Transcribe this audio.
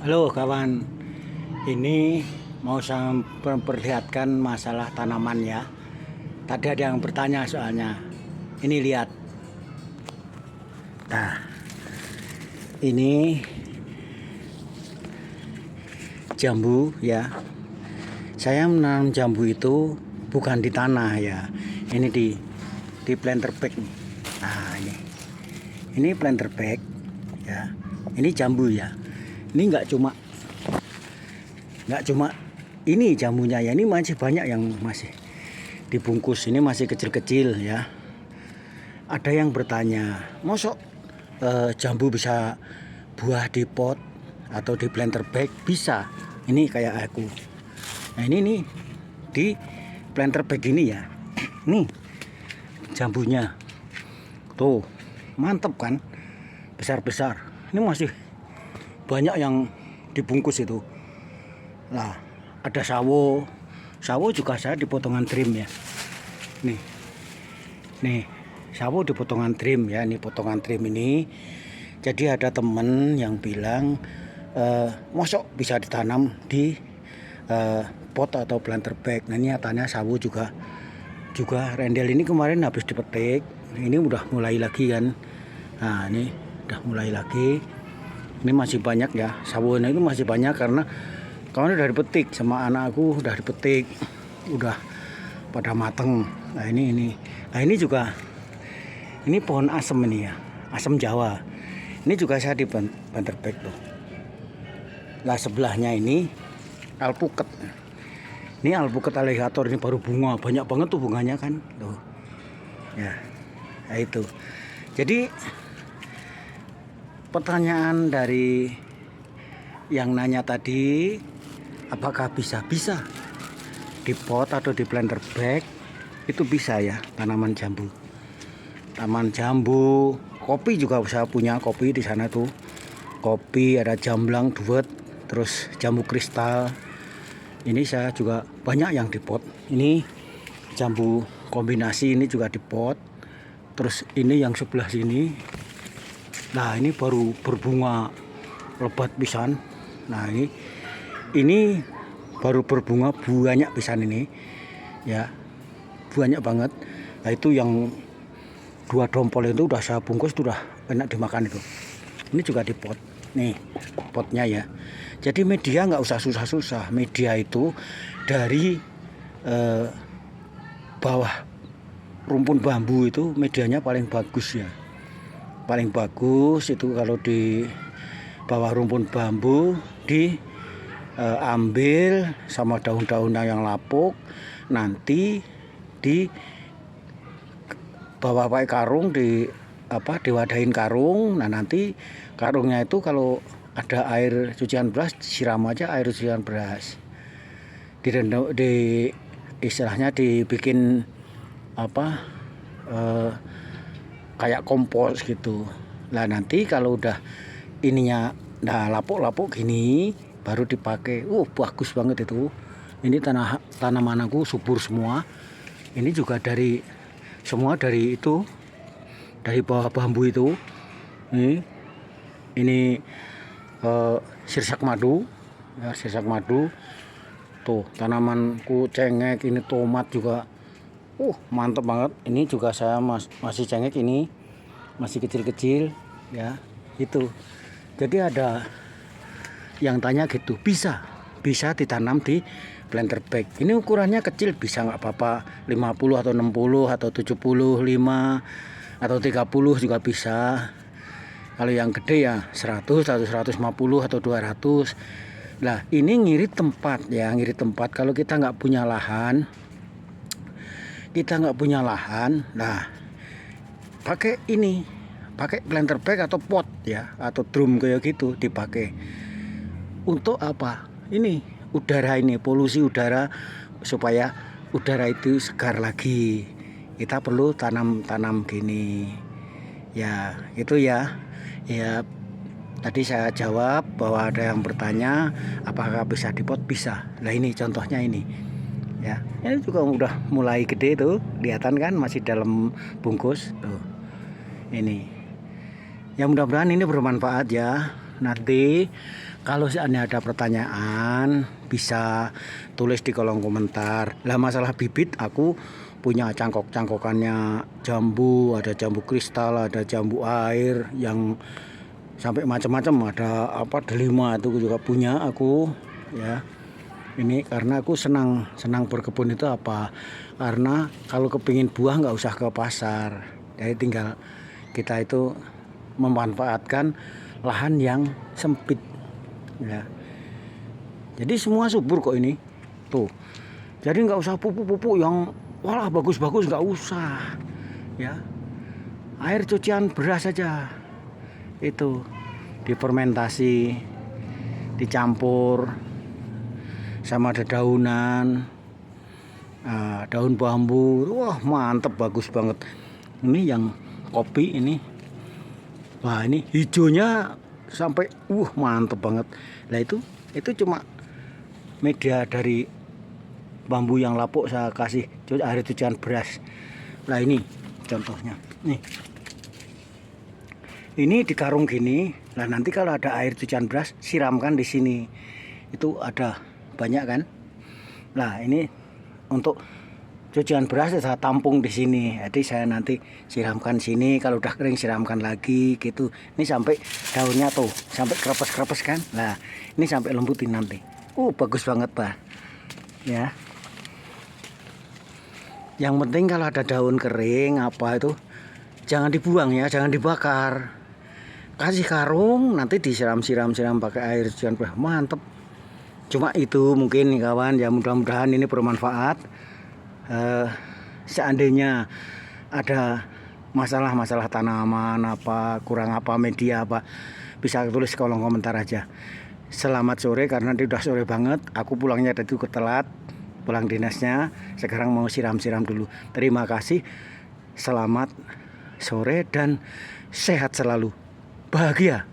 Halo kawan, ini mau saya memperlihatkan masalah tanaman ya. Tadi ada yang bertanya soalnya. Ini lihat. Nah, ini jambu ya. Saya menanam jambu itu bukan di tanah ya. Ini di planter bag. Nah, ini planter bag ya. Ini jambu ya. Ini nggak cuma ini jambunya ya, ini masih banyak yang masih dibungkus, ini masih kecil-kecil ya. Ada yang bertanya, mosok jambu bisa buah di pot atau di planter bag? Bisa, ini kayak aku. Nah ini nih di planter bag ini ya, nih jambunya tuh mantep kan, besar-besar. Ini masih banyak yang dibungkus itu. Nah, ada sawo juga saya di potongan trim ya. Nih, sawo di potongan trim ya. Ini potongan trim ini. Jadi ada temen yang bilang, mosok bisa ditanam di pot atau planter bag. Nah, nyatanya sawo juga rendel ini kemarin habis dipetik. Ini udah mulai lagi kan. Nah, ini udah mulai lagi. Ini masih banyak ya, sawonya itu masih banyak karena kawan udah dipetik sama anakku, udah dipetik, udah pada mateng. Nah ini juga, ini pohon asem ini ya, asem Jawa. Ini juga saya di planter bag tuh. Nah sebelahnya ini alpukat. Ini alpukat alligator, ini baru bunga, banyak banget tuh bunganya kan, tuh. Ya, nah itu. Jadi pertanyaan dari yang nanya tadi, apakah bisa di pot atau di planter bag? Itu bisa ya, tanaman jambu. Tanaman jambu, kopi juga saya punya kopi di sana tuh. Kopi, ada jamblang, duet, terus jambu kristal. Ini saya juga banyak yang di pot. Ini jambu kombinasi ini juga di pot. Terus ini yang sebelah sini. Nah ini baru berbunga lebat pisan. Nah ini baru berbunga banyak pisan ini ya, banyak banget. Nah itu yang 2 dompol itu udah saya bungkus, itu udah enak dimakan itu. Ini juga di pot nih potnya ya. Jadi media nggak usah susah-susah. Media itu dari bawah rumpun bambu itu medianya paling bagus ya. Paling bagus itu kalau di bawah rumpun bambu diambil sama daun-daunnya yang lapuk, nanti di bawah pakai karung, diwadahin karung. Nah nanti karungnya itu kalau ada air cucian beras, siram aja air cucian beras, istilahnya dibikin kayak kompos gitu. Nah nanti kalau udah ininya lapuk-lapuk gini baru dipakai. Bagus banget itu. Ini tanaman aku subur semua. Ini juga semua dari itu, dari bawah bambu itu. Ini sirsak madu ya, sirsak madu tuh. Tanamanku cengek, ini tomat juga mantep banget. Ini juga saya masih cengek, ini masih kecil-kecil ya itu. Jadi ada yang tanya gitu, bisa ditanam di planter bag. Ini ukurannya kecil, bisa nggak apa-apa, 50 atau 60 atau 75 atau 30 juga bisa. Kalau yang gede ya 100 atau 150 atau 200. Nah ini ngirit tempat ya, ngirit tempat. Kalau kita nggak punya lahan, nah pakai planter bag atau pot ya, atau drum kayak gitu dipakai. Untuk apa? Ini udara, ini polusi udara, supaya udara itu segar lagi. Kita perlu tanam gini ya. Itu ya tadi saya jawab bahwa ada yang bertanya apakah bisa di pot. Bisa. Nah ini contohnya ini ya, ini juga udah mulai gede tuh, kelihatan kan, masih dalam bungkus tuh. Ini ya, mudah-mudahan ini bermanfaat ya. Nanti kalau seandainya ada pertanyaan bisa tulis di kolom komentar. Lah masalah bibit aku punya cangkok-cangkokannya jambu, ada jambu kristal, ada jambu air yang sampai macam-macam, ada apa delima itu juga punya aku ya. Ini karena aku senang berkebun itu apa? Karena kalau kepingin buah nggak usah ke pasar. Jadi tinggal kita itu memanfaatkan lahan yang sempit ya. Jadi semua subur kok ini tuh. Jadi nggak usah pupuk-pupuk yang walah bagus-bagus, nggak usah ya. Air cucian beras saja itu difermentasi, dicampur sama dedaunan, daun bambu. Wah mantep, bagus banget. Ini yang kopi ini, wah ini hijaunya sampai mantep banget. Nah itu cuma media dari bambu yang lapuk saya kasih air cucian beras. Nah ini contohnya nih, ini di karung gini. Nah nanti kalau ada air cucian beras siramkan di sini, itu ada banyak kan. Nah ini untuk cucian beras saya tampung di sini. Jadi saya nanti siramkan sini, kalau udah kering siramkan lagi gitu. Ini sampai daunnya tuh sampai krepes-krepes kan. Nah ini sampai lembutin nanti. Bagus banget Pak ya. Yang penting kalau ada daun kering apa itu jangan dibuang ya, jangan dibakar. Kasih karung, nanti disiram pakai air cucian beras. Mantep. Cuma itu mungkin kawan ya, mudah-mudahan ini bermanfaat. Seandainya ada masalah tanaman apa, kurang apa, media apa, bisa tulis kolom komentar aja. Selamat sore, karena udah sore banget. Aku pulangnya tadi telat, pulang dinasnya. Sekarang mau siram-siram dulu. Terima kasih. Selamat sore dan sehat selalu. Bahagia.